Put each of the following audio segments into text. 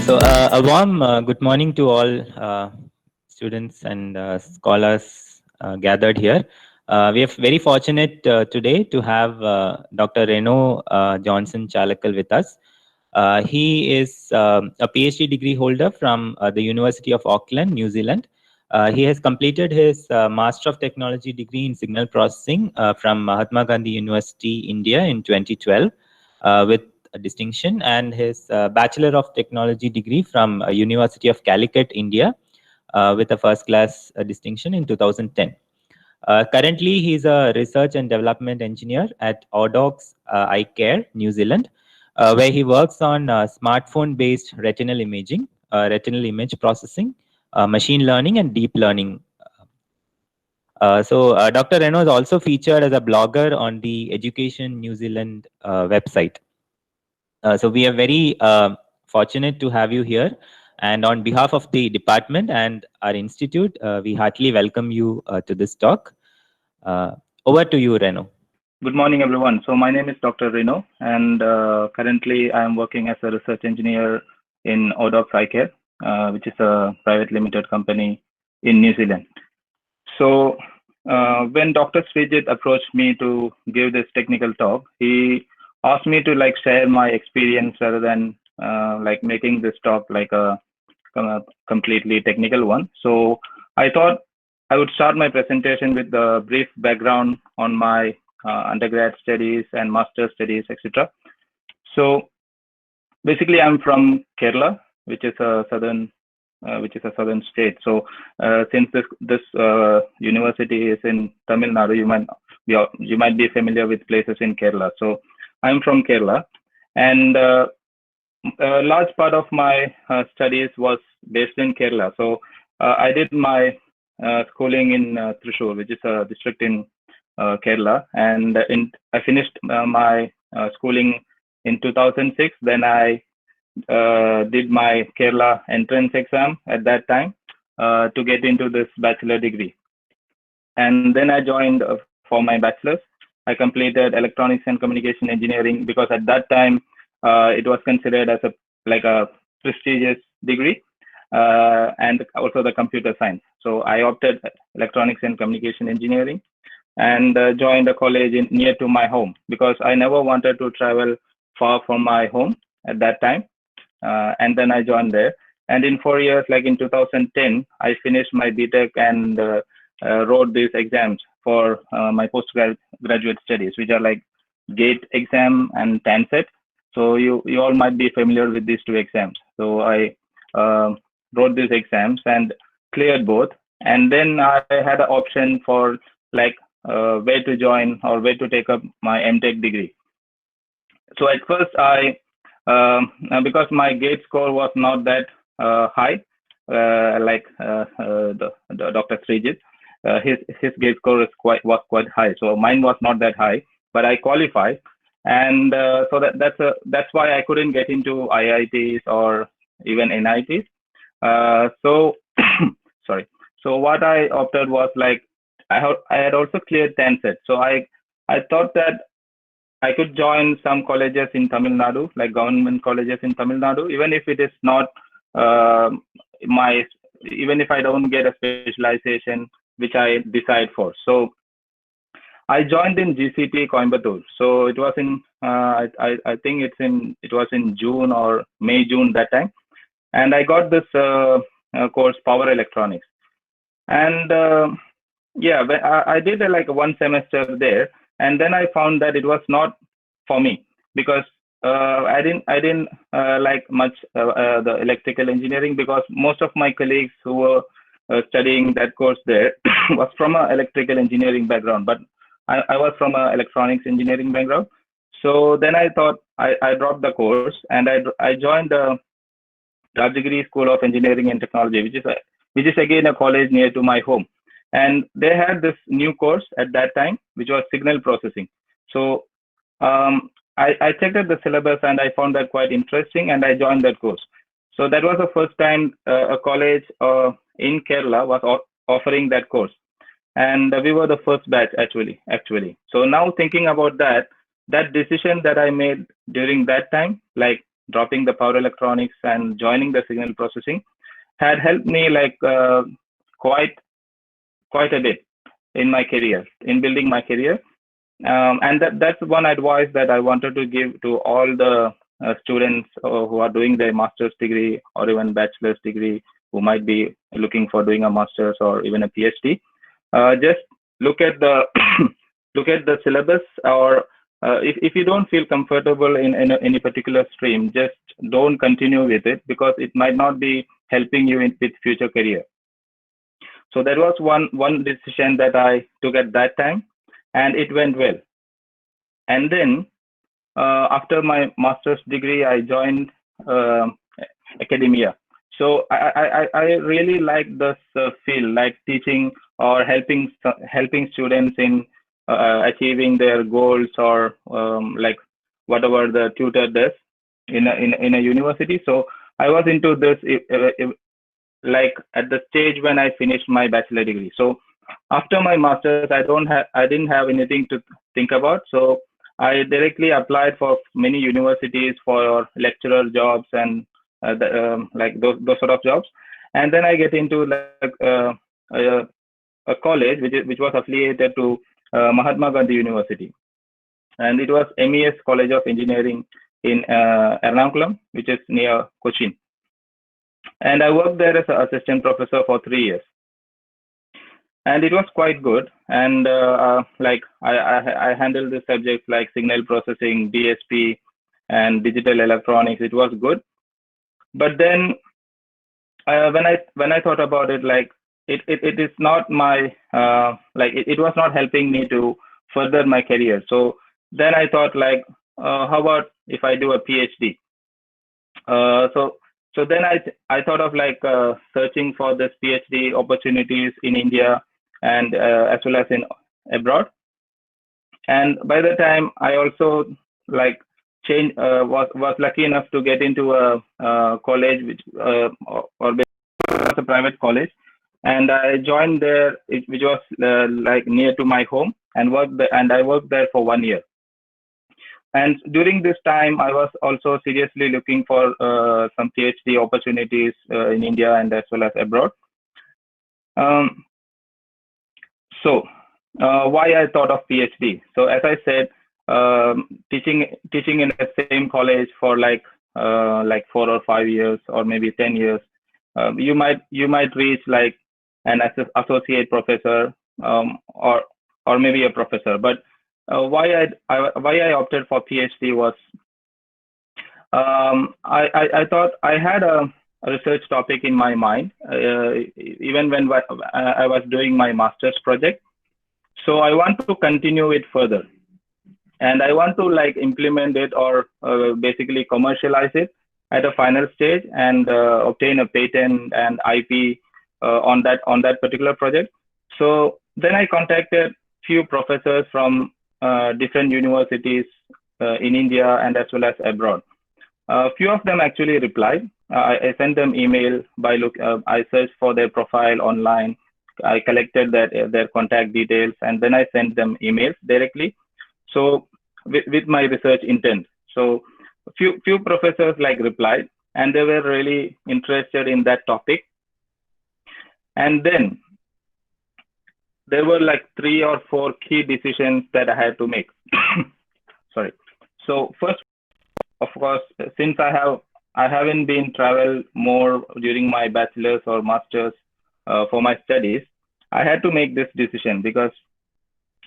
A warm good morning to all students and scholars gathered here. We are very fortunate today to have Dr. Renoh Johnson Chalakkal with us. He is a PhD degree holder from the University of Auckland, New Zealand. He has completed his Master of Technology degree in Signal Processing from Mahatma Gandhi University, India in 2012 with a distinction, and his Bachelor of Technology degree from University of Calicut, India with a first class distinction in 2010. Currently, he is a research and development engineer at oDocs Eye Care, New Zealand, where he works on smartphone-based retinal imaging, retinal image processing, machine learning, and deep learning. Dr. Renoh is also featured as a blogger on the Education New Zealand website. So we are very fortunate to have you here. And on behalf of the department and our institute, we heartily welcome you to this talk. Over to you, Renoh. Good morning, everyone. So my name is Dr. Renoh, and currently I am working as a research engineer in oDocs Eye Care, which is a private limited company in New Zealand. So when Dr. Srijit approached me to give this technical talk, he asked me to share my experience rather than making this talk like a completely technical one. So I thought I would start my presentation with a brief background on my undergrad studies and master's studies, etc. So basically, I'm from Kerala, which is a southern state. So since this university is in Tamil Nadu, you might be familiar with places in Kerala. So I'm from Kerala, and a large part of my studies was based in Kerala. So I did my schooling in Thrissur, which is a district in Kerala, and I finished my schooling in 2006. Then I did my Kerala entrance exam at that time to get into this bachelor degree, and then I joined for my bachelor's. I completed electronics and communication engineering because at that time it was considered as a prestigious degree, and also the computer science. So I opted electronics and communication engineering and joined a college near to my home because I never wanted to travel far from my home at that time. And then I joined there. And in 4 years, like in 2010, I finished my BTech and wrote these exams for my postgraduate studies, which are like GATE exam and TANSET. So you all might be familiar with these two exams. So I wrote these exams and cleared both. And then I had an option for where to join or where to take up my MTech degree. So at first because my GATE score was not that high, the Dr. Srijit, his GATE score was quite high. So mine was not that high, but I qualified, and so that's why I couldn't get into IITs or even NITs. So sorry. So what I opted was I had also cleared TANSET. So I thought that I could join some colleges in Tamil Nadu, like government colleges in Tamil Nadu, even if it is not even if I don't get a specialization which I decide for. So I joined in GCT Coimbatore. So it was in I think it was in June or June that time, and I got this course Power Electronics, and I did one semester there. And then I found that it was not for me because I didn't like much the electrical engineering, because most of my colleagues who were studying that course there was from an electrical engineering background, but I was from an electronics engineering background. So then I thought I dropped the course and I joined the Rajagiri School of Engineering and Technology, which is again a college near to my home. And they had this new course at that time, which was signal processing. So I checked out the syllabus and I found that quite interesting, and I joined that course. So that was the first time a college in Kerala was offering that course. And we were the first batch actually. So now thinking about that decision that I made during that time, dropping the power electronics and joining the signal processing had helped me like quite quite a bit in my career, in building my career. And that's one advice that I wanted to give to all the students who are doing their master's degree or even bachelor's degree, who might be looking for doing a master's or even a PhD. Just look at the look at the syllabus, or if you don't feel comfortable in any particular stream, just don't continue with it, because it might not be helping you with future career. So that was one decision that I took at that time, and it went well. And then after my master's degree, I joined uh, academia. So I really like this field, like teaching or helping students in achieving their goals, or like whatever the tutor does in a university. So I was into this like at the stage when I finished my bachelor degree. So after my masters, I didn't have anything to think about. So I directly applied for many universities for lecturer jobs and like those sort of jobs. And then I get into like a college which was affiliated to Mahatma Gandhi University, and it was MES College of Engineering in Ernakulam, which is near Cochin. And I worked there as an assistant professor for 3 years, and it was quite good. And like I handled the subjects like signal processing, DSP, and digital electronics. It was good, but then when I thought about it, like it is not my like it was not helping me to further my career. So then I thought like, how about if I do a PhD? So then I thought of like searching for this PhD opportunities in India and as well as in abroad. And by the time I also like was lucky enough to get into a college which or was a private college, and I joined there, which was like near to my home, and I worked there for 1 year. And during this time, I was also seriously looking for some PhD opportunities in India and as well as abroad. Um, so why I thought of PhD? So as I said, teaching in the same college for like 4 or 5 years or maybe 10 years, you might reach like an associate professor, or maybe a professor. But why I opted for PhD was I thought I had a research topic in my mind even when I was doing my master's project. So I want to continue it further, and I want to like implement it or basically commercialize it at a final stage and obtain a patent and IP on that particular project. So then I contacted few professors from different universities in India and as well as abroad. A few of them actually replied. I sent them email I searched for their profile online. I collected their contact details, and then I sent them emails directly. So with my research intent. So few professors like replied, and they were really interested in that topic. And then there were like 3 or 4 key decisions that I had to make. Sorry. So first, of course, since I haven't been travel more during my bachelor's or master's for my studies, I had to make this decision because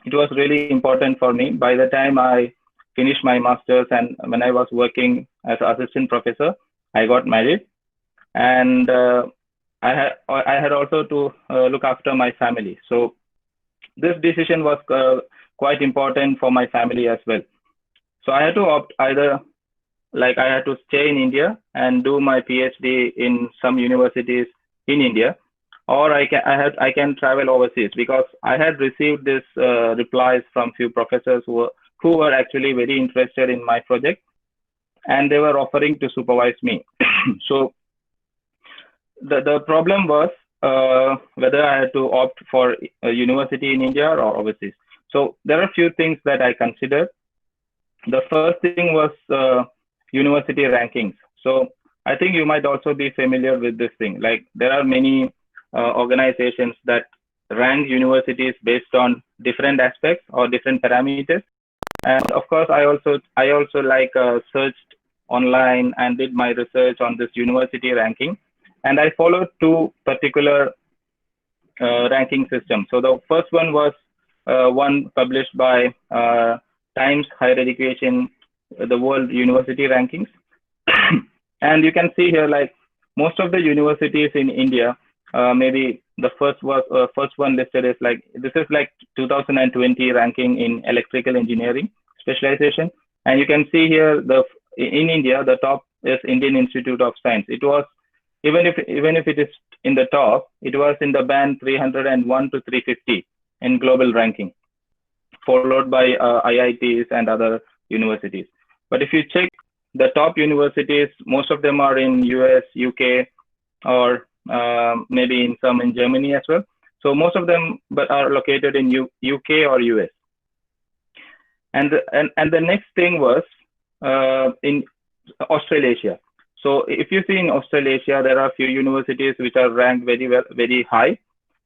it was really important for me. By the time I finished my master's and when I was working as assistant professor, I got married, and I had also to look after my family. So this decision was quite important for my family as well. So I had to opt either, like I had to stay in India and do my PhD in some universities in India, or I can travel overseas, because I had received this replies from few professors who were actually very interested in my project, and they were offering to supervise me. So the problem was whether I had to opt for a university in India or overseas. So there are a few things that I considered. The first thing was university rankings. So I think you might also be familiar with this thing. Like there are many organizations that rank universities based on different aspects or different parameters. And of course, I also like searched online and did my research on this university ranking, and I followed two particular ranking systems. So the first one was one published by Times Higher Education, the World University Rankings, and you can see here like most of the universities in India. Maybe the first one listed is like this is like 2020 ranking in electrical engineering specialization, and you can see here the in India the top is Indian Institute of Science. It was even if it is in the top, it was in the band 301 to 350 in global ranking, followed by IITs and other universities. But if you check the top universities, most of them are in US, UK, or maybe in some in Germany as well. So most of them but are located in UK or US. And the next thing was in Australasia. So if you see in Australasia, there are a few universities which are ranked very well, very high,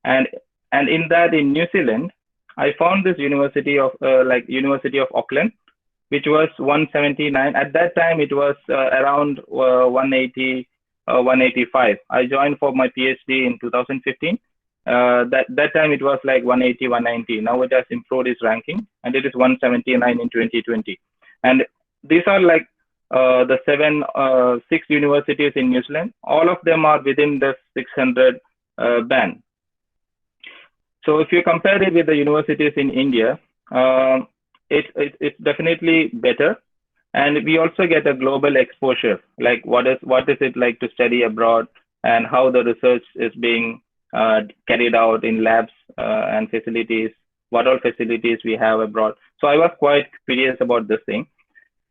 and in that in New Zealand, I found this university of like University of Auckland, which was 179. At that time, it was around 180, 185. I joined for my PhD in 2015. That time it was like 180, 190. Now it has improved its ranking, and it is 179 in 2020. And these are like the six universities in New Zealand. All of them are within the 600 band. So if you compare it with the universities in India, it's definitely better, and we also get a global exposure. Like what is it like to study abroad, and how the research is being carried out in labs and facilities. What all facilities we have abroad. So I was quite curious about this thing.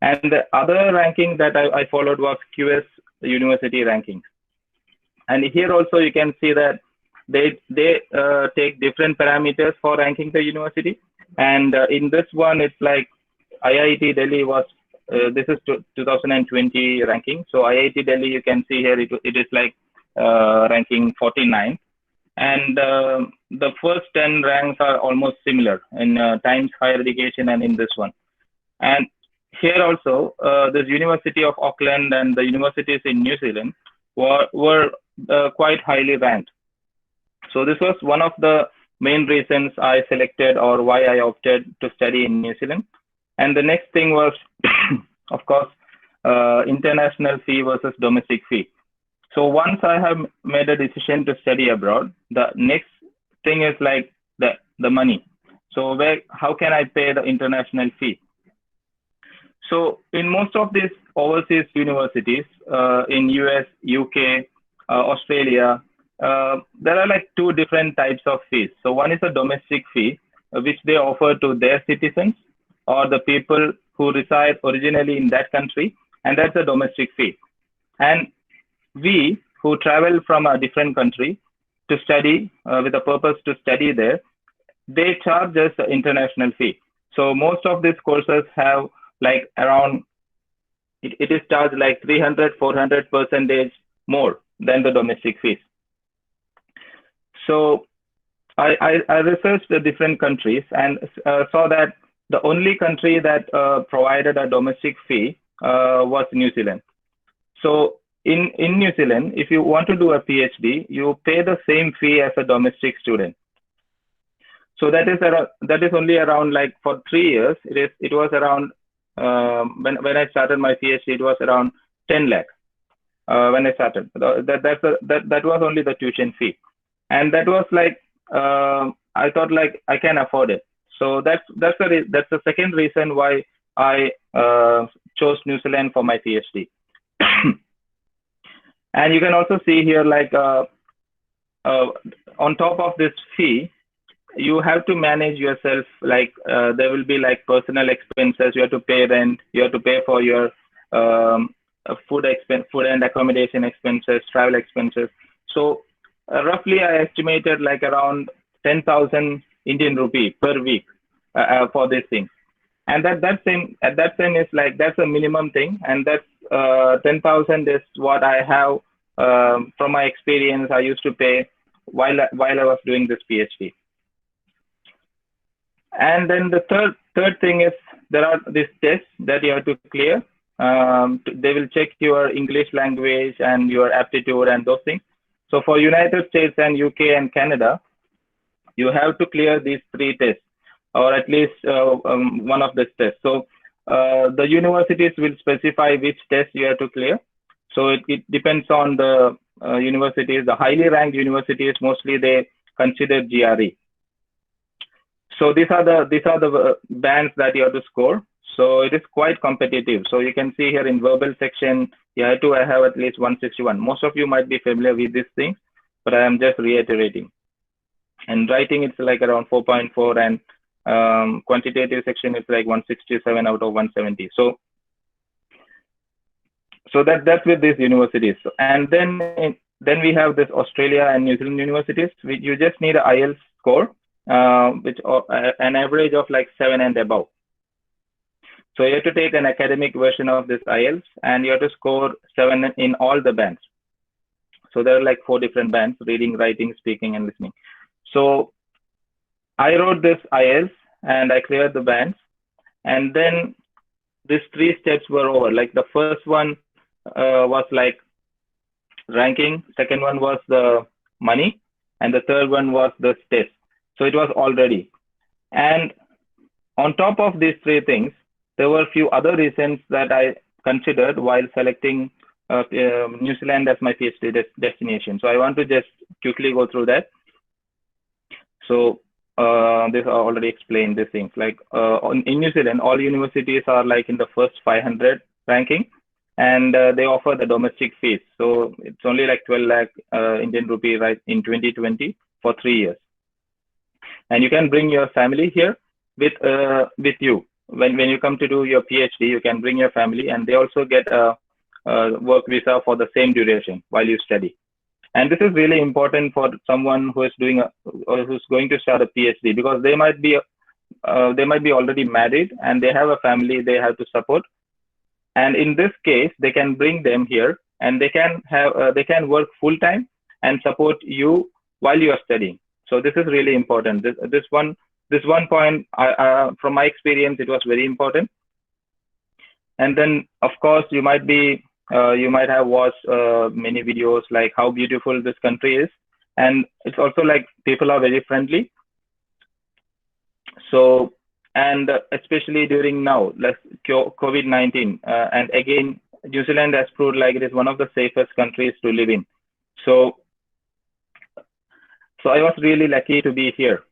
And the other ranking that I followed was QS university rankings. And here also you can see that they take different parameters for ranking the university. And in this one, it's like IIT Delhi was, this is 2020 ranking. So IIT Delhi, you can see here, it is like ranking 49. And the first 10 ranks are almost similar in Times Higher Education and in this one. And here also, this University of Auckland and the universities in New Zealand were quite highly ranked. So this was one of the main reasons I selected or why I opted to study in New Zealand. And the next thing was, of course, international fee versus domestic fee. So once I have made a decision to study abroad, the next thing is like the money. So how can I pay the international fee? So in most of these overseas universities in US, UK, Australia, there are like two different types of fees. So one is a domestic fee, which they offer to their citizens or the people who reside originally in that country, and that's a domestic fee. And we who travel from a different country to study with a purpose to study there, they charge us the international fee. So most of these courses have like around, it is charged like 300, 400% more than the domestic fees. So I researched the different countries and saw that the only country that provided a domestic fee was New Zealand. So in New Zealand, if you want to do a PhD, you pay the same fee as a domestic student. So that is only around like for 3 years. It was around when I started my PhD, it was around 10 lakh when I started. That was only the tuition fee, and that was like I thought like I can afford it. So that's the second reason why I chose New Zealand for my PhD. And you can also see here like on top of this fee, you have to manage yourself. Like there will be like personal expenses. You have to pay rent. You have to pay for your food and accommodation expenses, travel expenses. So roughly, I estimated like around 10,000 Indian rupee per week for this thing. And that same is like, that's a minimum thing, and that's 10,000 is what I have from my experience I used to pay while I was doing this PhD. And then the third thing is, there are these tests that you have to clear. They will check your English language and your aptitude and those things. So for United States and UK and Canada, you have to clear these three tests, or at least one of these tests. So the universities will specify which test you have to clear. So it depends on the universities. The highly ranked universities, mostly they consider GRE. So these are the bands that you have to score. So it is quite competitive. So you can see here in verbal section, you have to have at least 161. Most of you might be familiar with these things, but I am just reiterating. And writing, it's like around 4.4, and quantitative section is like 167 out of 170. So that's with these universities. And then we have this Australia and New Zealand universities. You just need an IELTS score, which an average of like 7 and above. So you have to take an academic version of this IELTS, and you have to score 7 in all the bands. So there are like 4 different bands: reading, writing, speaking, and listening. So I wrote this IELTS and I cleared the bands, and then these 3 steps were over. Like the first one was like ranking, second one was the money, and the third one was the test. So it was all ready. And on top of these 3 things, there were a few other reasons that I considered while selecting New Zealand as my PhD destination. So I want to just quickly go through that. So this I already explained these things. Like in New Zealand, all universities are like in the first 500 ranking, and they offer the domestic fees. So it's only like 12 lakh Indian rupee, right, in 2020 for 3 years. And you can bring your family here with you. When you come to do your PhD, you can bring your family, and they also get a work visa for the same duration while you study. And this is really important for someone who is who's going to start a PhD, because they might be already married and they have a family they have to support. And in this case, they can bring them here, and they can work full time and support you while you are studying. So this is really important. This one point, from my experience, it was very important. And then, of course, you might have watched many videos like how beautiful this country is, and it's also like people are very friendly. So, and especially during now, like COVID-19, and again, New Zealand has proved like it is one of the safest countries to live in. So I was really lucky to be here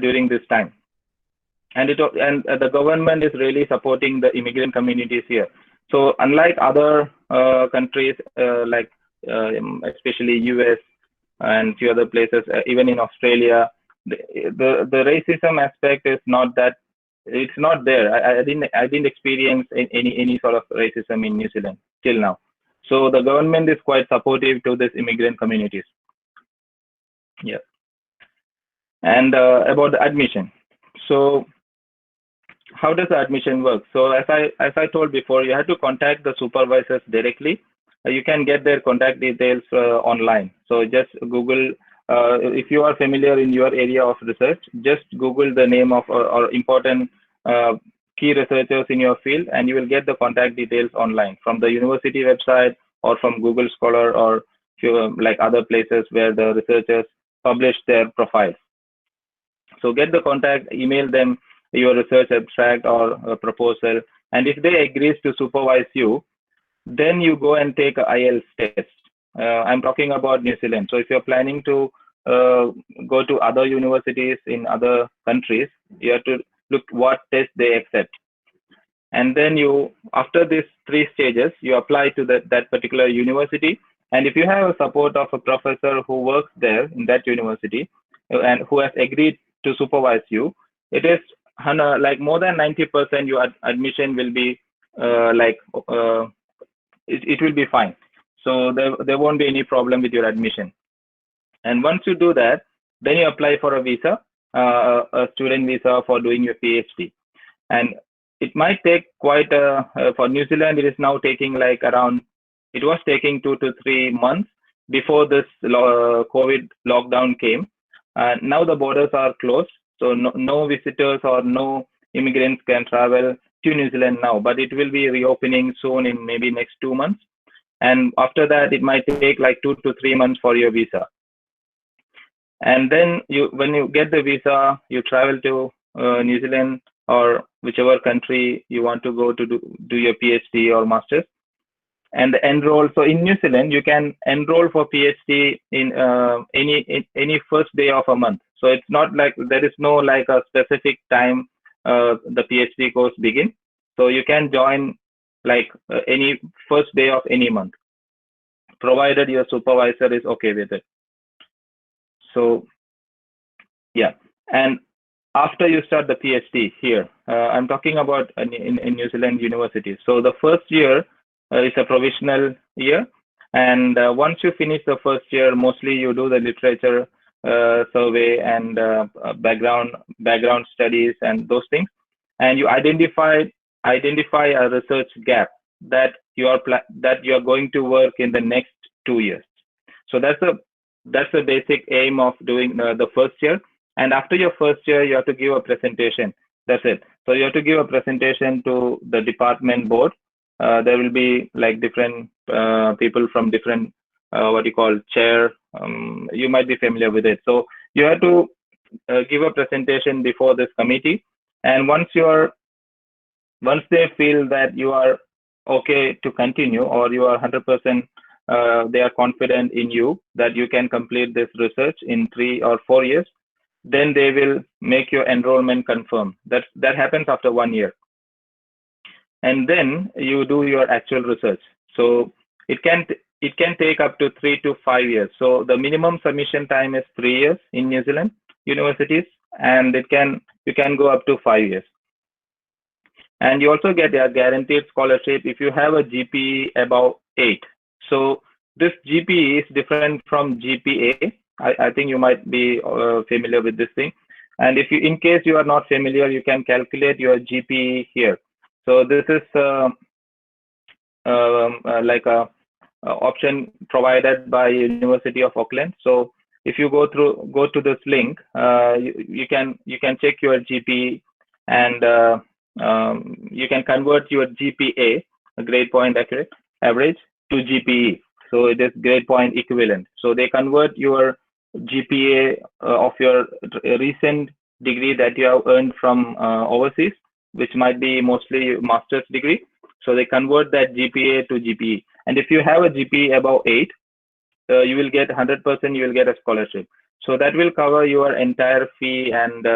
during this time. And the government is really supporting the immigrant communities here. So unlike other countries, like especially US and few other places, even in Australia, the racism aspect is not that, it's not there. I didn't experience any sort of racism in New Zealand till now. So the government is quite supportive to this immigrant communities. Yeah. And about the admission. So how does the admission work? So as I told before, you have to contact the supervisors directly. You can get their contact details online. So just Google, if you are familiar in your area of research, just Google the name of or important key researchers in your field, and you will get the contact details online from the university website or from Google Scholar, or like other places where the researchers publish their profiles. So get the contact, email them your research abstract or a proposal, and if they agree to supervise you, then you go and take a IELTS test. I'm talking about New Zealand. So if you're planning to go to other universities in other countries, you have to look what test they accept. And then after these 3 stages, you apply to that particular university. And if you have a support of a professor who works there in that university and who has agreed to supervise you, it is like more than 90% your admission will be it will be fine. So there won't be any problem with your admission. And once you do that, then you apply for a visa, a student visa for doing your PhD. And it might take quite for New Zealand. It is now taking like around. It was taking 2 to 3 months before this COVID lockdown came. Now the borders are closed, so no visitors or no immigrants can travel to New Zealand now. But it will be reopening soon in maybe next 2 months, and after that it might take like 2 to 3 months for your visa. And then when you get the visa, you travel to New Zealand or whichever country you want to go to do your PhD or master's, and enroll. So in New Zealand, you can enroll for PhD in any first day of a month. So it's not like there is no like a specific time the PhD course begin. So you can join like any first day of any month, provided your supervisor is okay with it. So yeah, and after you start the PhD here, I'm talking about in New Zealand universities. So the first year is a provisional year, and once you finish the first year, mostly you do the literature survey and background studies and those things, and you identify a research gap that you are going to work in the next 2 years. So that's the basic aim of doing the first year. And after your first year, you have to give a presentation. That's it. So you have to give a presentation to the department board. There will be like different people from different what you call chair. You might be familiar with it. So you have to give a presentation before this committee. And once they feel that you are okay to continue, or you are 100%, they are confident in you that you can complete this research in 3 or 4 years, then they will make your enrollment confirm. That happens after 1 year. And then you do your actual research. So it can take up to 3 to 5 years. So the minimum submission time is 3 years in New Zealand universities, and you can go up to 5 years. And you also get a guaranteed scholarship if you have a GPE above 8. So this GPE is different from GPA. I think you might be familiar with this thing. And in case you are not familiar, you can calculate your GPE here. So this is like a option provided by University of Auckland. So if you go to this link, you can check your GPE, and you can convert your GPA, a grade point average, to GPE. So it is grade point equivalent. So they convert your GPA of your recent degree that you have earned from overseas, which might be mostly master's degree. So they convert that GPA to GPE. And if you have a GPA above 8, you will get 100%, you will get a scholarship. So that will cover your entire fee, and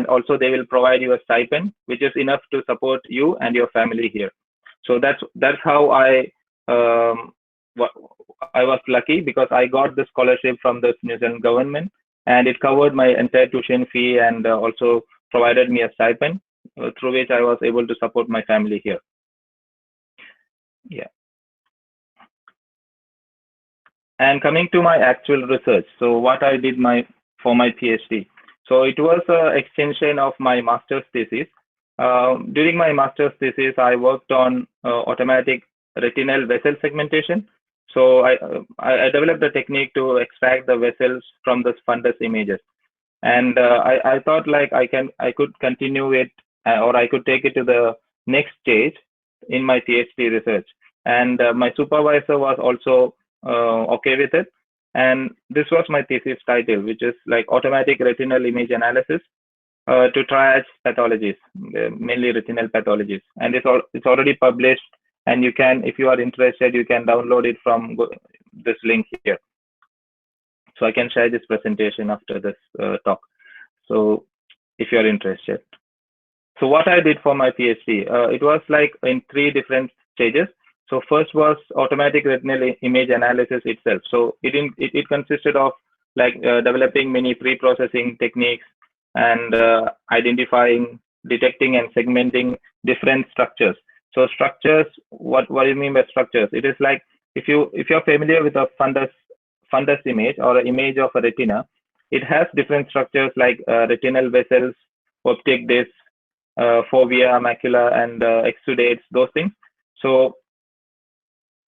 also they will provide you a stipend, which is enough to support you and your family here. So that's how I was lucky, because I got the scholarship from the New Zealand government, and it covered my entire tuition fee, and also provided me a stipend through which I was able to support my family here. Yeah. And coming to my actual research, so what I did for my PhD. So it was an extension of my master's thesis. During my master's thesis, I worked on automatic retinal vessel segmentation. So I developed a technique to extract the vessels from the fundus images. And I thought like I could continue it, or I could take it to the next stage in my PhD research. And my supervisor was also okay with it. And this was my thesis title, which is like automatic retinal image analysis to triage pathologies, mainly retinal pathologies. And it's already published, and you can, if you are interested, you can download it from this link here. So I can share this presentation after this talk. So if you are interested. So what I did for my PhD, it was like in 3 different stages. So first was automatic retinal image analysis itself. So it consisted of like developing many pre-processing techniques, and identifying, detecting, and segmenting different structures. So structures, what do you mean by structures? It is like if you're familiar with a fundus image or an image of a retina, it has different structures like retinal vessels, optic discs, fovea, macula, and exudates, those things. So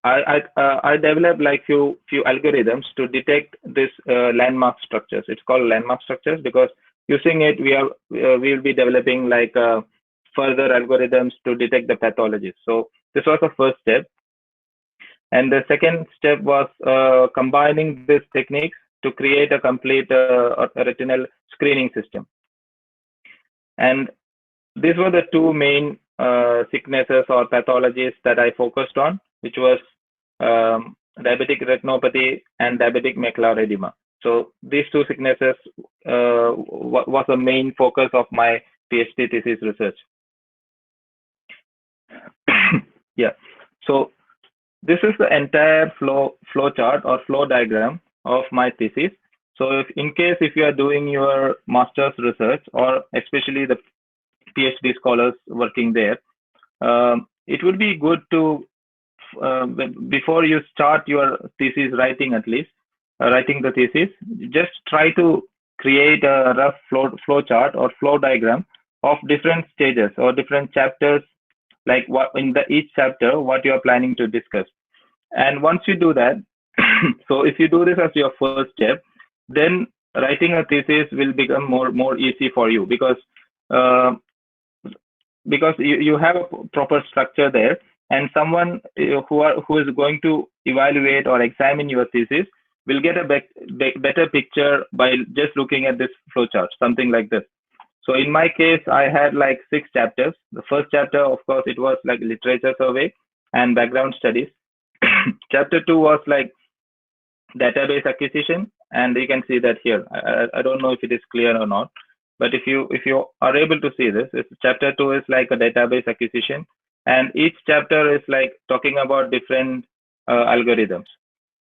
I developed like few algorithms to detect this landmark structures. It's called landmark structures because using it we will be developing like further algorithms to detect the pathologies. So this was the first step, and the second step was combining these techniques to create a complete retinal screening system. And these were the two main sicknesses or pathologies that I focused on, which was diabetic retinopathy and diabetic macular edema. So these two sicknesses was the main focus of my PhD thesis research. Yeah. So this is the entire flow chart or flow diagram of my thesis. So if you are doing your master's research, or especially the PhD scholars working there, it would be good to before you start your thesis writing, at least writing the thesis, just try to create a rough flow chart or flow diagram of different stages or different chapters, like what in each chapter what you are planning to discuss. And once you do that, so if you do this as your first step, then writing a thesis will become more easy for you, uh, because you have a proper structure there, and someone who is going to evaluate or examine your thesis will get a better picture by just looking at this flowchart, something like this. So in my case, I had like 6 chapters. The first chapter, of course, it was like literature survey and background studies. Chapter 2 was like database acquisition, and you can see that here. I don't know if it is clear or not, but if you are able to see this, chapter 2 is like a database acquisition, and each chapter is like talking about different algorithms.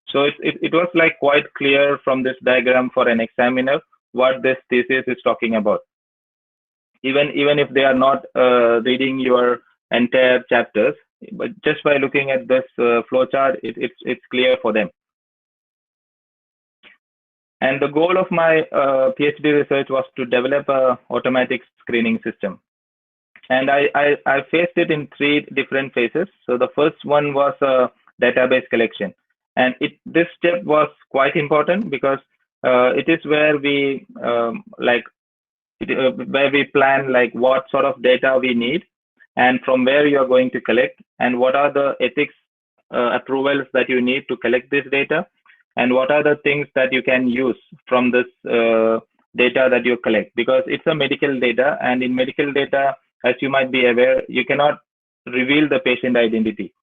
So it was like quite clear from this diagram for an examiner what this thesis is talking about. Even if they are not reading your entire chapters, but just by looking at this flowchart, it's clear for them. And the goal of my PhD research was to develop a automatic screening system. And I faced it in 3 different phases. So the first one was database collection. And this step was quite important because it is where we where we plan like what sort of data we need, and from where you are going to collect, and what are the ethics approvals that you need to collect this data, and what are the things that you can use from this data that you collect, because it's a medical data, and in medical data, as you might be aware, you cannot reveal the patient identity,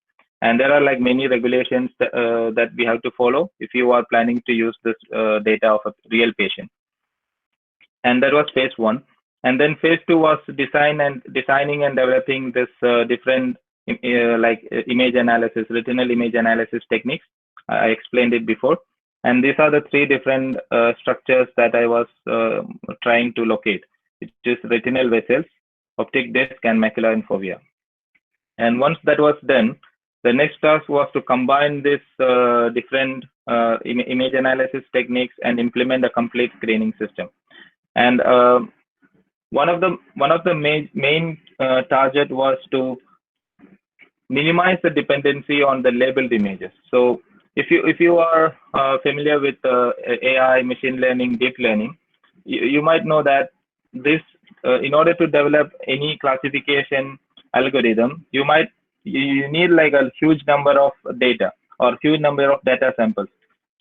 and there are like many regulations that we have to follow if you are planning to use this data of a real patient. And that was phase 1. And then phase 2 was designing and developing this different image analysis, retinal image analysis techniques. I explained it before. And these are the 3 different structures that I was trying to locate, which is retinal vessels, optic disc, and macula and fovea. And once that was done, the next task was to combine this different image analysis techniques and implement a complete screening system. And one of the main target was to minimize the dependency on the labeled images. So if you are familiar with AI, machine learning, deep learning, you might know that this in order to develop any classification algorithm, you need like a huge number of data or huge number of data samples.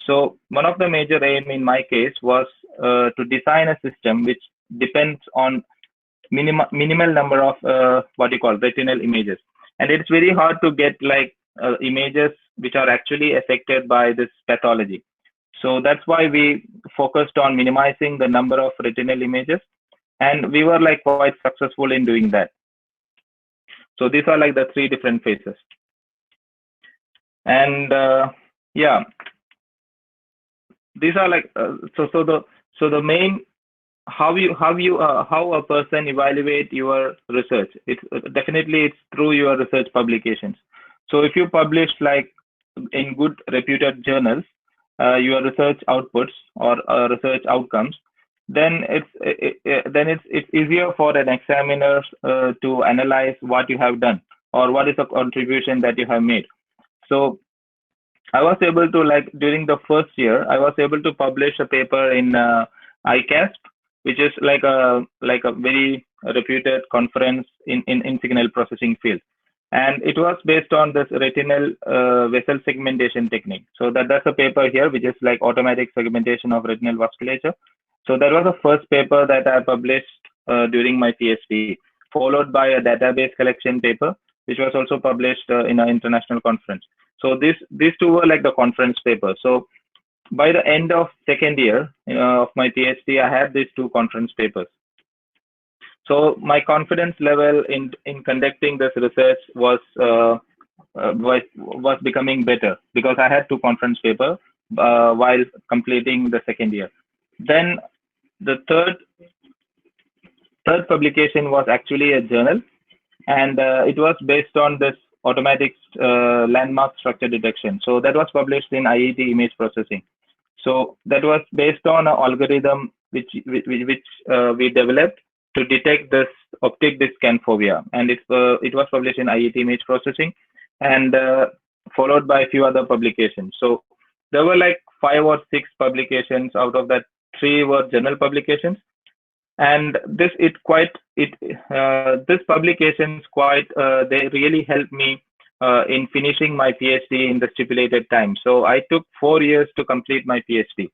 So one of the major aim in my case was to design a system which depends on minimal number of what you call retinal images, and it's very hard to get like images which are actually affected by this pathology. So that's why we focused on minimizing the number of retinal images, and we were like quite successful in doing that. So these are like the 3 different phases. And yeah, these are like so the main how a person evaluate your research. It's definitely it's through your research publications. So if you publish like in good reputed journals your research outputs or research outcomes, it's easier for an examiner to analyze what you have done or what is the contribution that you have made. So I was able to, like, during the first year, I was able to publish a paper in ICASP, which is like a very reputed conference in signal processing field. And it was based on this retinal vessel segmentation technique. So that's a paper here, which is like automatic segmentation of retinal vasculature. So that was the first paper that I published during my PhD, followed by a database collection paper, which was also published in an international conference. So these two were like the conference papers. So by the end of second year of my PhD, I had these two conference papers. So my confidence level in conducting this research was becoming better because I had two conference papers while completing the second year. Then the third publication was actually a journal, and it was based on this automatic landmark structure detection. So that was published in IET image processing. So that was based on an algorithm which we developed to detect this optic disc phobia, and it was published in IET image processing, and followed by a few other publications. So there were like 5 or 6 publications. Out of that, 3 were journal publications, and this publications they really helped me in finishing my PhD in the stipulated time. So I took 4 years to complete my PhD,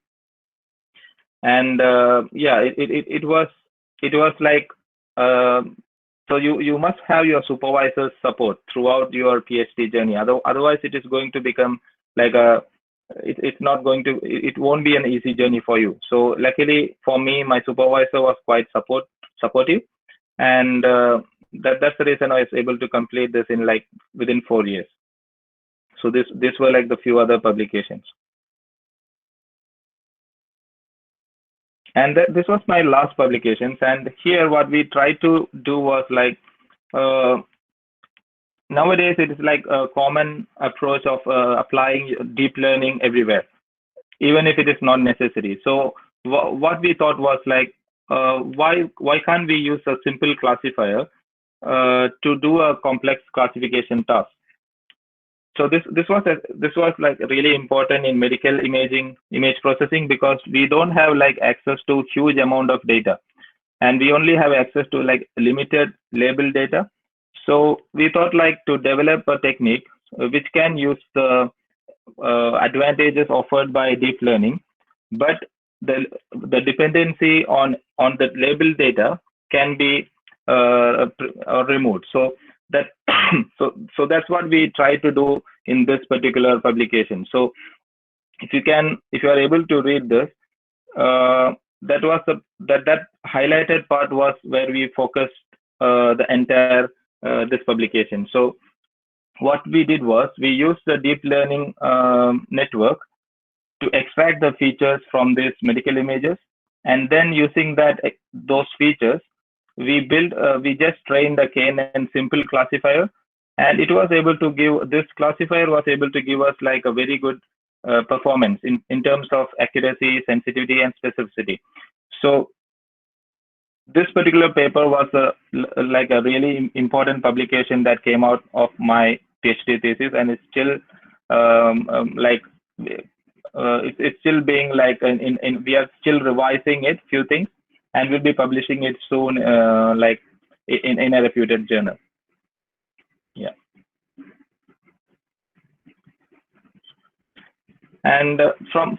and yeah, it was like so you must have your supervisor's support throughout your PhD journey. Otherwise, it is going to become like it won't be an easy journey for you. So luckily for me, my supervisor was quite supportive, and that's the reason I was able to complete this in like within 4 years. So this were like the few other publications, and this was my last publications. And here what we tried to do was like nowadays it is like a common approach of applying deep learning everywhere, even if it is not necessary. So what we thought was like, why can't we use a simple classifier to do a complex classification task? So this was like really important in medical image processing, because we don't have like access to huge amount of data, and we only have access to like limited label data. So we thought like to develop a technique which can use the advantages offered by deep learning, but the dependency on the label data can be removed. So that so that's what we try to do in this particular publication. So if you are able to read this, that highlighted part was where we focused the entire this publication. So what we did was we used the deep learning network to extract the features from these medical images, and then using those features, we just trained a KNN simple classifier, and this classifier was able to give us like a very good performance in terms of accuracy, sensitivity, and specificity. So this particular paper was like a really important publication that came out of my PhD thesis, and it's still like it's still being like we are still revising it, few things, and we'll be publishing it soon, like in a reputed journal. Yeah. And from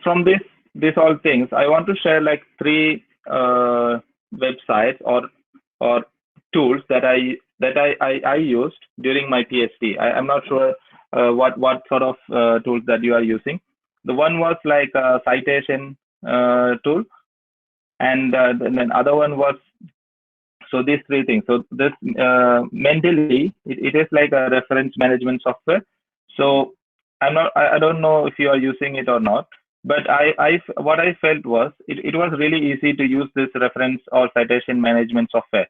this all things, I want to share like 3 websites or tools that I used during my PhD. I'm not sure what sort of tools that you are using. The one was like a citation tool, and then other one was, so these 3 things. So this mentally it is like a reference management software. So I don't know if you are using it or not, but what I felt was it was really easy to use this reference or citation management software.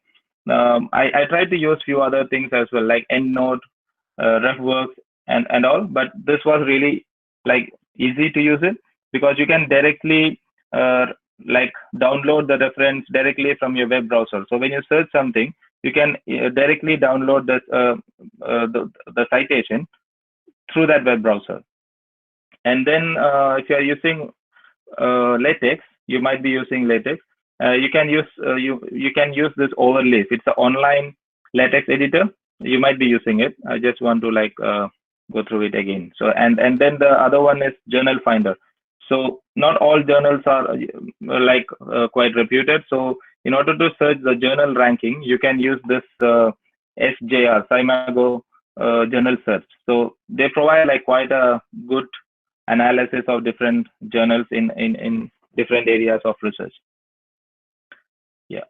I tried to use few other things as well, like EndNote, RefWorks, and all, but this was really like easy to use it, because you can directly like download the reference directly from your web browser. So when you search something, you can directly download the citation through that web browser. And then if you are using LaTeX, you might be using LaTeX. You can use you can use this overlays. It's an online LaTeX editor. You might be using it. I just want to like go through it again. So and then the other one is Journal Finder. So not all journals are like quite reputed. So in order to search the journal ranking, you can use this SJR, Simago journal search. So they provide like quite a good analysis of different journals in different areas of research. Yeah.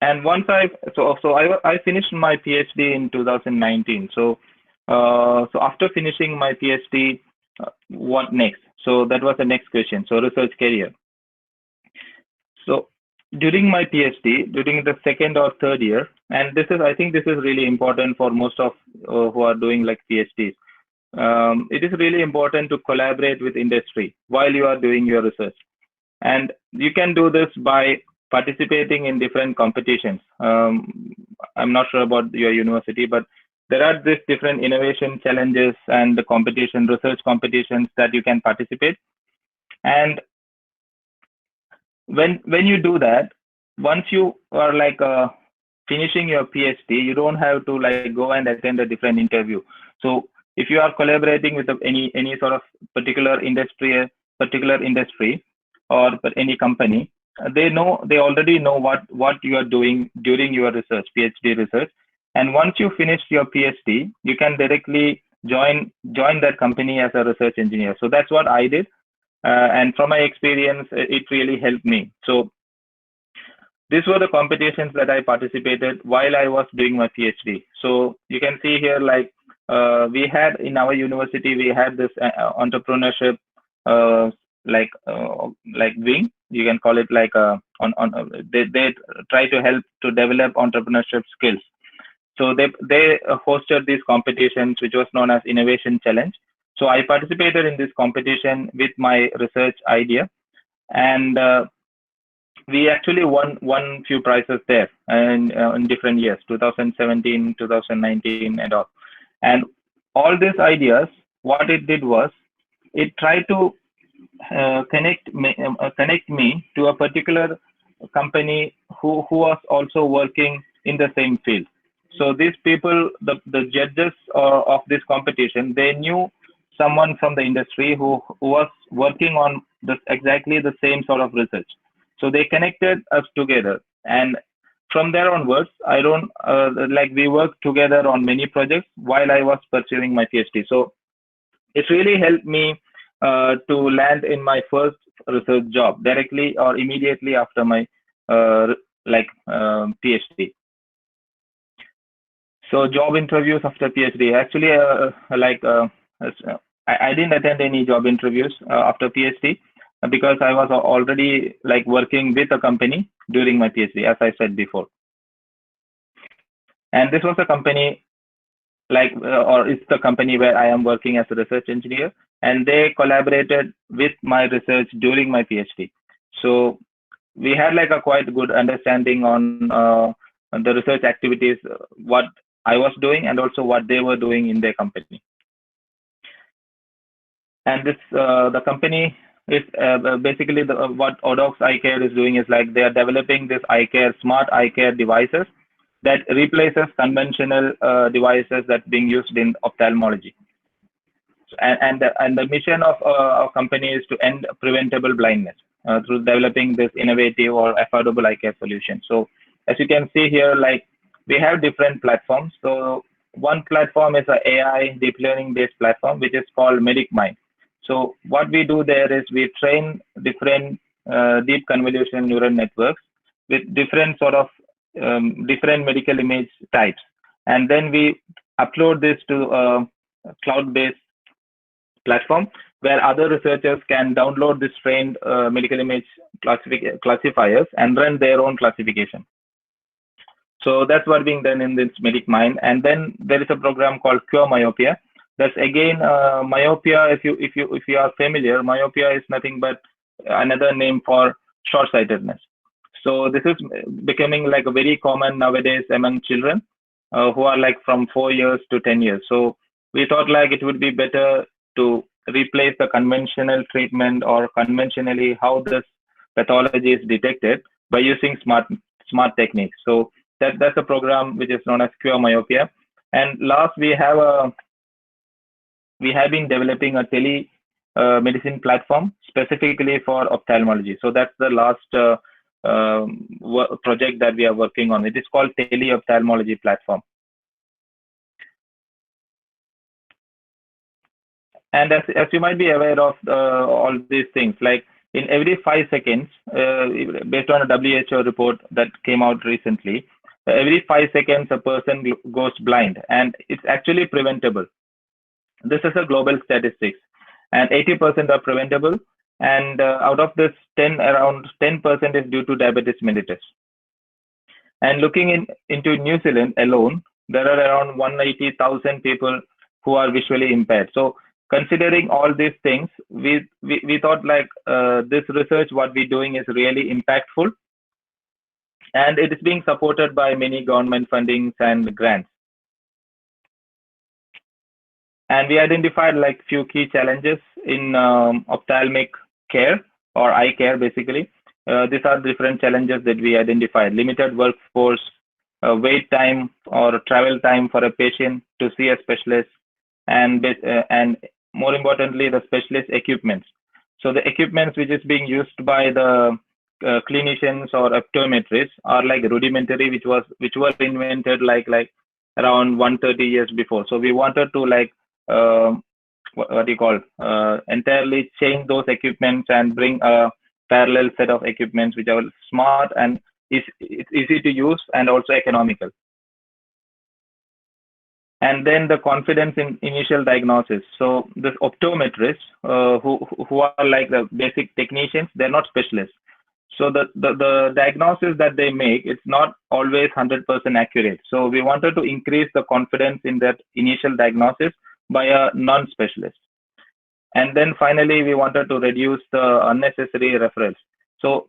And once I finished my PhD in 2019. So after finishing my PhD, what next? So that was the next question. So research career. So during my PhD, during the second or third year, and I think this is really important for most of who are doing like PhDs. It is really important to collaborate with industry while you are doing your research. And you can do this by participating in different competitions. I'm not sure about your university, but there are these different innovation challenges and the competition, research competitions that you can participate. And when you do that, once you are like finishing your PhD, you don't have to like go and attend a different interview. So if you are collaborating with any sort of particular industry or any company, they already know what you are doing during your research, PhD research. And once you finish your PhD, you can directly join that company as a research engineer. So that's what I did. And from my experience, it really helped me. So these were the competitions that I participated while I was doing my PhD. So you can see here, like we had in our university, we had this entrepreneurship like wing. You can call it like they try to help to develop entrepreneurship skills. So they hosted these competitions, which was known as Innovation Challenge. So I participated in this competition with my research idea, and we actually won few prizes there and in different years, 2017, 2019, and all. And all these ideas, what it did was it tried to connect me to a particular company who was also working in the same field. So these people, the judges of this competition, they knew someone from the industry who was working on exactly the same sort of research. So they connected us together, and from there onwards, we worked together on many projects while I was pursuing my PhD. So it really helped me to land in my first research job directly or immediately after my PhD. So job interviews after PhD. Actually, I didn't attend any job interviews after PhD because I was already like working with a company during my PhD, as I said before. And this was a company or it's the company where I am working as a research engineer, and they collaborated with my research during my PhD. So we had like a quite good understanding on the research activities, what I was doing, and also what they were doing in their company. And this the company is basically what oDocs Eye Care is doing is like they are developing this smart eye care devices that replaces conventional devices that's being used in ophthalmology. And the mission of our company is to end preventable blindness through developing this innovative or affordable eye care solution. So as you can see here, like we have different platforms. So one platform is an AI deep learning based platform, which is called MedicMind. So what we do there is we train different deep convolutional neural networks with different sort of different medical image types, and then we upload this to a cloud-based platform where other researchers can download this trained medical image classifiers and run their own classification. So that's what being done in this MedicMind. And then there is a program called Cure Myopia. That's again myopia. If you are familiar, myopia is nothing but another name for short-sightedness. So this is becoming like a very common nowadays among children who are like from 4 years to 10 years. So we thought like it would be better to replace the conventional treatment or conventionally how this pathology is detected by using smart techniques. So that's a program which is known as Cure Myopia. And last we have been developing a tele medicine platform specifically for ophthalmology. So that's the last project that we are working on. It is called Tele-Ophthalmology Platform. And as you might be aware of all these things, like in every 5 seconds, based on a WHO report that came out recently, every 5 seconds a person goes blind, and it's actually preventable. This is a global statistics, and 80% are preventable. And out of this, around 10% is due to diabetes mellitus. And looking into New Zealand alone, there are around 180,000 people who are visually impaired. So considering all these things, we thought like this research, what we're doing is really impactful, and it is being supported by many government fundings and grants. And we identified like few key challenges in ophthalmic care or eye care, basically. These are different challenges that we identified: limited workforce, wait time or travel time for a patient to see a specialist, and more importantly, the specialist equipments. So the equipments which is being used by the clinicians or optometrists are like rudimentary, which were invented like around 130 years before. So we wanted to like what do you call entirely change those equipments and bring a parallel set of equipments which are smart and it's easy to use and also economical. And then the confidence in initial diagnosis. So this optometrists who are like the basic technicians, they're not specialists. So the diagnosis that they make, it's not always 100% accurate. So we wanted to increase the confidence in that initial diagnosis by a non-specialist. And then finally, we wanted to reduce the unnecessary referrals. So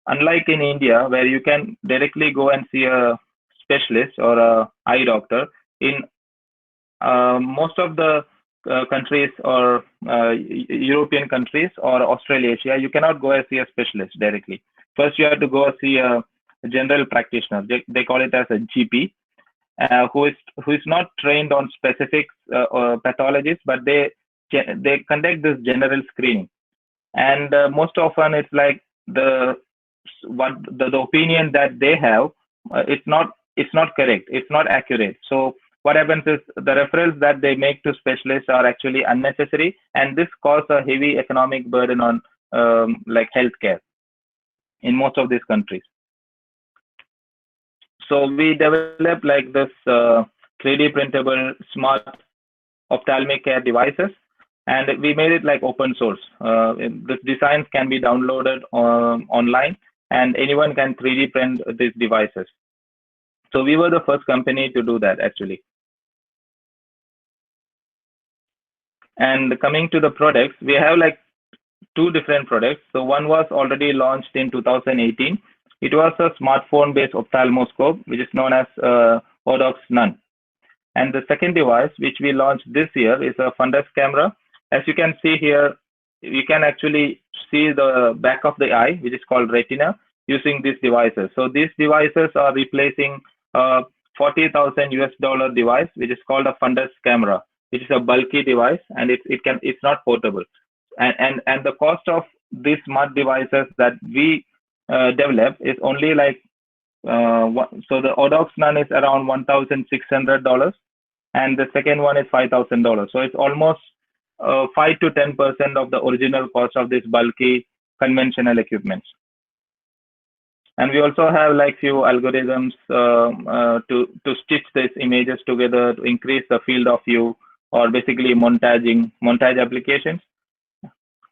unlike in India, where you can directly go and see a specialist or a eye doctor, in most of the countries or European countries or Australasia, you cannot go and see a specialist directly. First, you have to go see a general practitioner. They call it as a GP, who is not trained on specific pathologies, but they conduct this general screening. And most often, it's like the opinion that they have, it's not correct, it's not accurate. So what happens is the referrals that they make to specialists are actually unnecessary, and this causes a heavy economic burden on like healthcare in most of these countries. So we developed like this 3D printable smart ophthalmic care devices, and we made it like open source. The designs can be downloaded online, and anyone can 3D print these devices. So we were the first company to do that actually. And coming to the products, we have like two different products. So one was already launched in 2018. It was a smartphone-based ophthalmoscope, which is known as oDocs None. And the second device, which we launched this year, is a fundus camera. As you can see here, you can actually see the back of the eye, which is called retina, using these devices. So these devices are replacing a $40,000 device, which is called a fundus camera, which is a bulky device, and it's not portable. And the cost of these smart devices that we develop is only like so the oDocs None is around $1,600, and the second one is $5,000. So it's almost 5 to 10% of the original cost of this bulky conventional equipment. And we also have like few algorithms to stitch these images together to increase the field of view, or basically montage applications.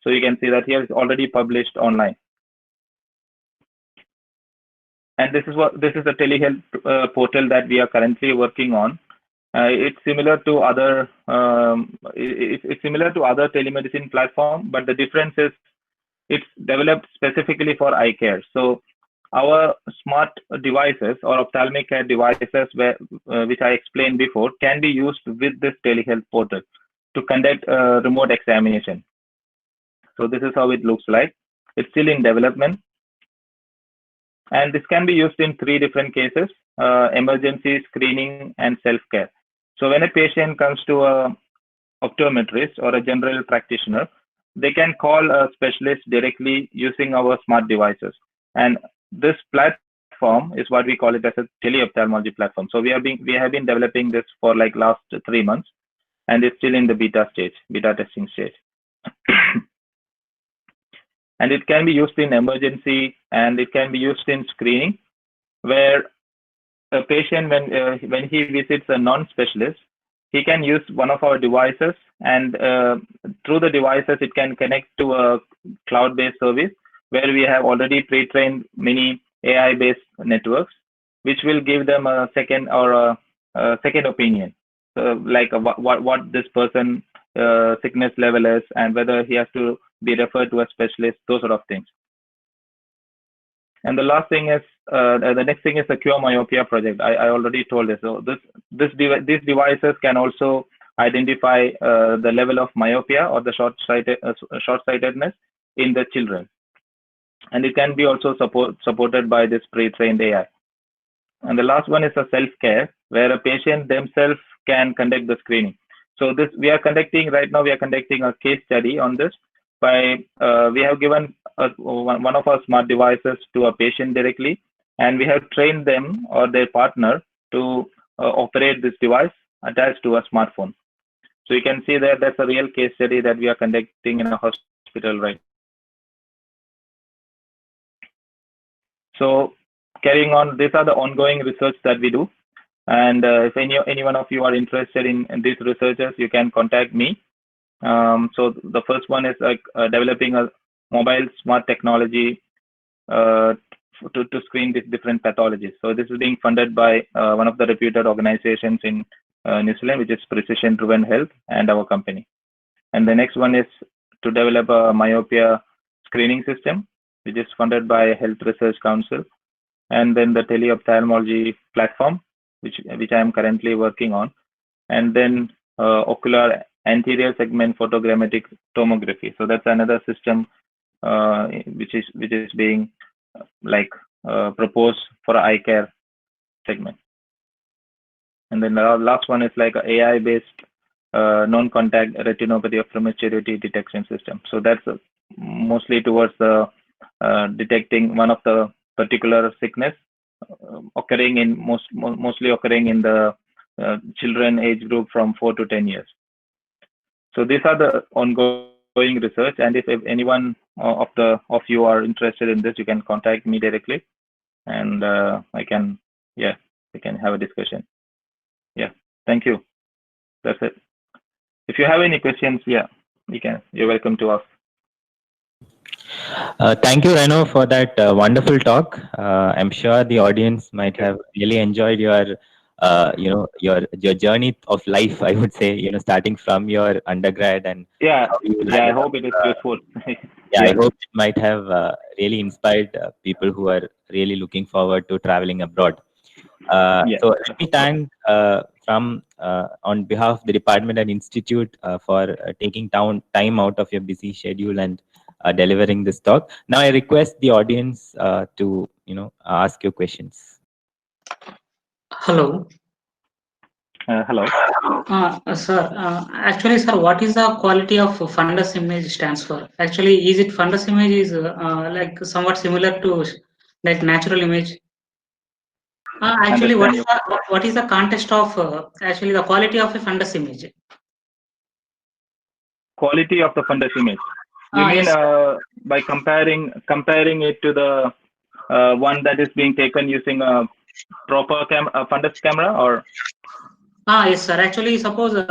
So you can see that here is already published online. And this is the telehealth portal that we are currently working on. It's similar to other it's similar to other telemedicine platform, but the difference is It's developed specifically for eye care. So our smart devices or ophthalmic care devices, which I explained before, can be used with this telehealth portal to conduct a remote examination. So this is how it looks like. It's still in development, and this can be used in three different cases: emergency, screening, and self-care. So when a patient comes to a optometrist or a general practitioner, they can call a specialist directly using our smart devices. And this platform is what we call it as a teleophthalmology platform. So we have been developing this for like last 3 months, and it's still in the beta testing stage. And it can be used in emergency, and it can be used in screening, where a patient, when he visits a non-specialist, he can use one of our devices, and through the devices it can connect to a cloud-based service where we have already pre-trained many AI-based networks, which will give them a second or a second opinion, like what this person sickness level is, and whether he has to be referred to a specialist, those sort of things. And the last thing is, the next thing is the Cure Myopia project. I already told this. So these devices can also identify the level of myopia or the short-sightedness in the children, and it can be also supported by this pre-trained AI. And the last one is a self-care, where a patient themselves can conduct the screening. So this we are conducting right now. We are conducting a case study on this. We have given one of our smart devices to a patient directly, and we have trained them or their partner to operate this device attached to a smartphone. So you can see that that's a real case study that we are conducting in a hospital right now. So carrying on, these are the ongoing research that we do. And if any one of you are interested in these researches, you can contact me. So the first one is like developing a mobile smart technology to screen these different pathologies. So this is being funded by one of the reputed organizations in New Zealand, which is Precision Driven Health, and our company. And the next one is to develop a myopia screening system, which is funded by Health Research Council. And then the teleophthalmology platform, which I am currently working on. And then ocular anterior segment photogrammetric tomography. So that's another system which is being proposed for eye care segment. And then the last one is like a AI-based non-contact retinopathy of prematurity detection system. So that's mostly towards the detecting one of the particular sickness mostly occurring in the children age group from 4 to 10 years. So these are the ongoing research, and if anyone of you are interested in this, you can contact me directly, and we can have a discussion. Yeah, thank you. That's it. If you have any questions, you're welcome to ask. Thank you, Renoh, for that wonderful talk. I'm sure the audience might have really enjoyed your journey of life. I would say, starting from your undergrad and I hope it is useful. I hope it might have really inspired people who are really looking forward to traveling abroad. So let me thank on behalf of the department and institute for taking time out of your busy schedule and delivering this talk. Now I request the audience to ask your questions. Hello. Hello. Sir, actually, sir, what is the quality of fundus image stands for? Actually, is it fundus image is like somewhat similar to like natural image? Actually, what is the context of actually the quality of a fundus image? Quality of the fundus image. You mean yes, by comparing it to the one that is being taken using a proper fundus camera, or? Yes, sir. Actually, suppose the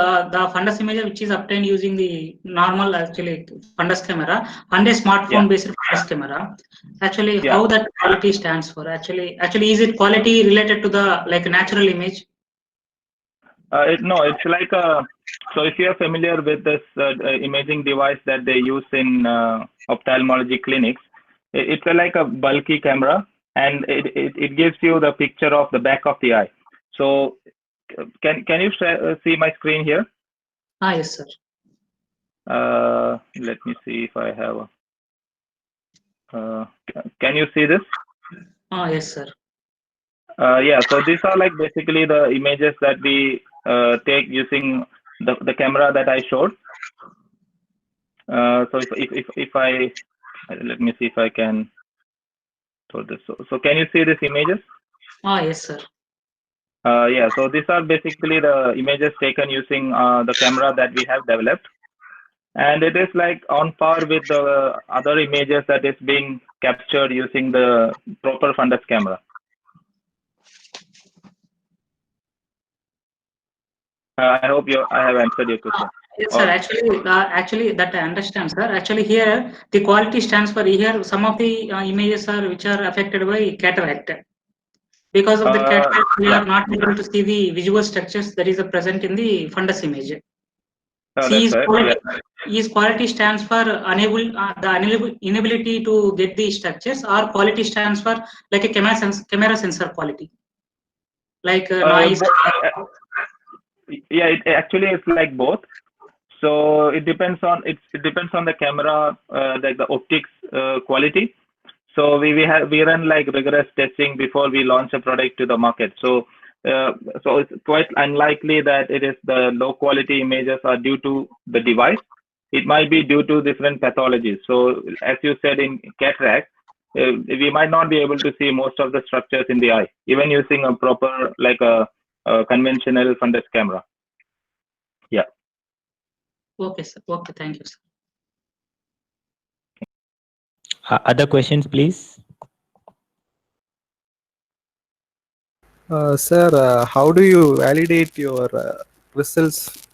fundus image which is obtained using the normal actually fundus camera and a smartphone based fundus camera. Actually, how that quality stands for? Actually, is it quality related to the like natural image? No, it's like So if you are familiar with this imaging device that they use in ophthalmology clinics, it's like a bulky camera, and it gives you the picture of the back of the eye. So can you see my screen here? Yes, sir. Let me see if I have. Can you see this? Yes, sir. Yeah, so these are like basically the images that we take using the camera that I showed. So if I let me see if I can show this. So can you see these images? Yes, sir. Yeah, so these are basically the images taken using the camera that we have developed, and it is like on par with the other images that is being captured using the proper fundus camera. I hope I have answered your question. Yes, sir. Actually, that I understand, sir. Actually, here the quality stands for here. Some of the images are which are affected by cataract. Because of the cataract, we Yeah. are not able to see the visual structures that is present in the fundus image. That's right. Is quality stands for inability to get the structures, or quality stands for like a camera sensor quality, like noise. Yeah, it actually is like both. So it depends on the camera, like the optics quality. So we run like rigorous testing before we launch a product to the market. So it's quite unlikely that it is the low quality images are due to the device. It might be due to different pathologies. So as you said, in cataract, we might not be able to see most of the structures in the eye, even using a proper like a conventional fundus camera. Yeah. Okay, sir. Okay, thank you, sir. Other questions, please. Sir, how do you validate your results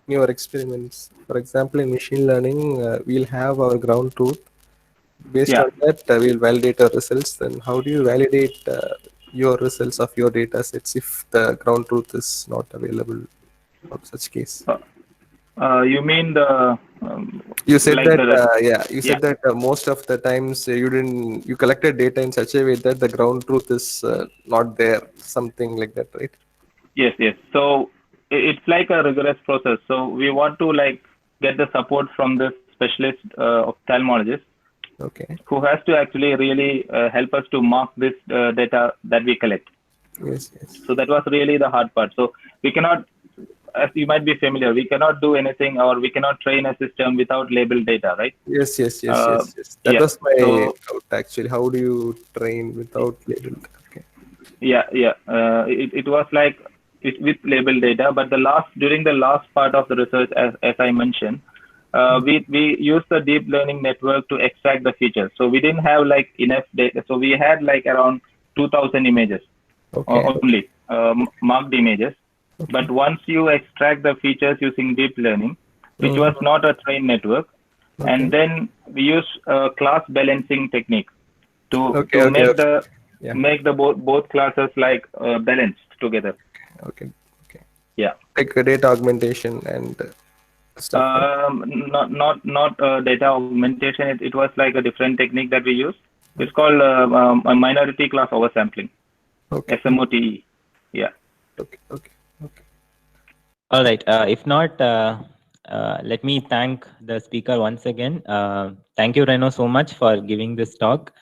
in your experiments? For example, in machine learning, we'll have our ground truth. Based on that, we'll validate our results. Then how do you validate your results of your data sets if the ground truth is not available for such case? You mean the you said like that you said that most of the times you collected data in such a way that the ground truth is not there, something like that, right? Yes. So it's like a rigorous process. So we want to like get the support from the specialist ophthalmologist, okay, who has to actually really help us to mark this data that we collect. Yes. So that was really the hard part. So we cannot, as you might be familiar, we cannot do anything, or we cannot train a system without labeled data, right? Yes. That was my doubt actually. How do you train without labeled? Okay. It was like with labeled data, but during the last part of the research, as I mentioned, we used the deep learning network to extract the features. So we didn't have like enough data. So we had like around 2,000 images only, marked images. Okay. But once you extract the features using deep learning, which was not a trained network, and then we use a class balancing technique to make the both classes like balanced together. Okay. Yeah. Like data augmentation and stuff. Not data augmentation. It was like a different technique that we use. It's called a minority class oversampling. Okay. SMOTE. Yeah. Okay. All right. If not, let me thank the speaker once again. Thank you, Renoh, so much for giving this talk.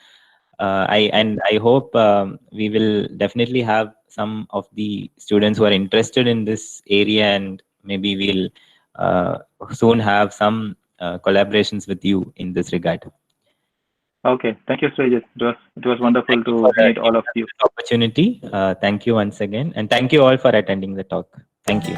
I hope we will definitely have some of the students who are interested in this area, and maybe we'll soon have some collaborations with you in this regard. Okay. Thank you, Srijit. It was wonderful to meet all of you. Opportunity. Thank you once again, and thank you all for attending the talk. Thank you.